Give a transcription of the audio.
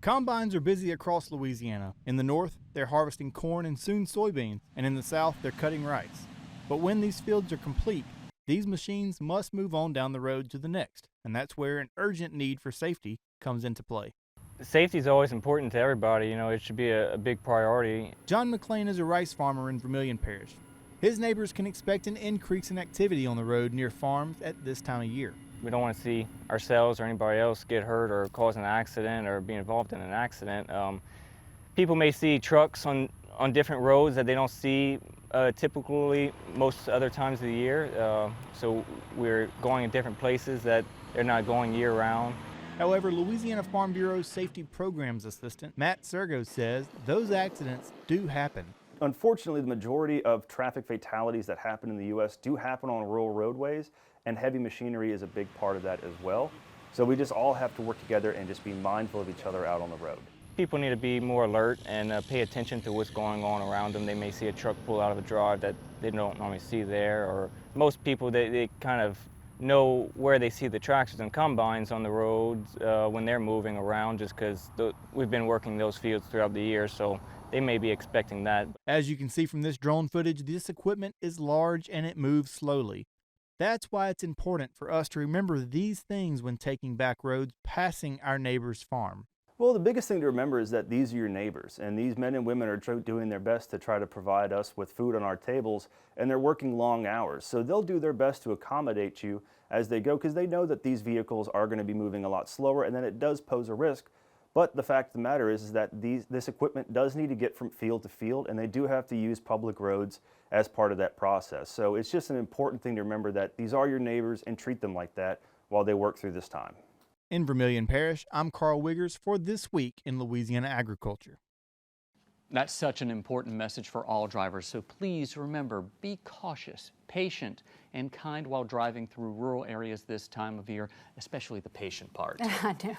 Combines are busy across Louisiana. In the north, they're harvesting corn and soon soybeans, and in the south, they're cutting rice. But when these fields are complete, these machines must move on down the road to the next, and that's where an urgent need for safety comes into play. Safety is always important to everybody. It should be a big priority. John McLean is a rice farmer in Vermilion Parish. His neighbors can expect an increase in activity on the road near farms at this time of year. We don't want to see ourselves or anybody else get hurt or cause an accident or be involved in an accident. People may see trucks on different roads that they don't see typically most other times of the year. So we're going in different places that they're not going year-round. However, Louisiana Farm Bureau's Safety Programs Assistant, Matt Sergo, says those accidents do happen. Unfortunately, the majority of traffic fatalities that happen in the U.S. do happen on rural roadways, and heavy machinery is a big part of that as well. So we just all have to work together and just be mindful of each other out on the road. People need to be more alert and pay attention to what's going on around them. They may see a truck pull out of a drive that they don't normally see there, or most people, they kind of know where they see the tractors and combines on the roads when they're moving around, just because we've been working those fields throughout the year, so they may be expecting that. As you can see from this drone footage, this equipment is large and it moves slowly. That's why it's important for us to remember these things when taking back roads passing our neighbor's farm. Well, the biggest thing to remember is that these are your neighbors, and these men and women are doing their best to try to provide us with food on our tables, and they're working long hours. So they'll do their best to accommodate you as they go, because they know that these vehicles are going to be moving a lot slower and that it does pose a risk. But the fact of the matter is that this equipment does need to get from field to field, and they do have to use public roads as part of that process. So it's just an important thing to remember that these are your neighbors and treat them like that while they work through this time. In Vermilion Parish, I'm Carl Wiggers for This Week in Louisiana Agriculture. That's such an important message for all drivers, so please remember, be cautious, patient, and kind while driving through rural areas this time of year, especially the patient part. I know.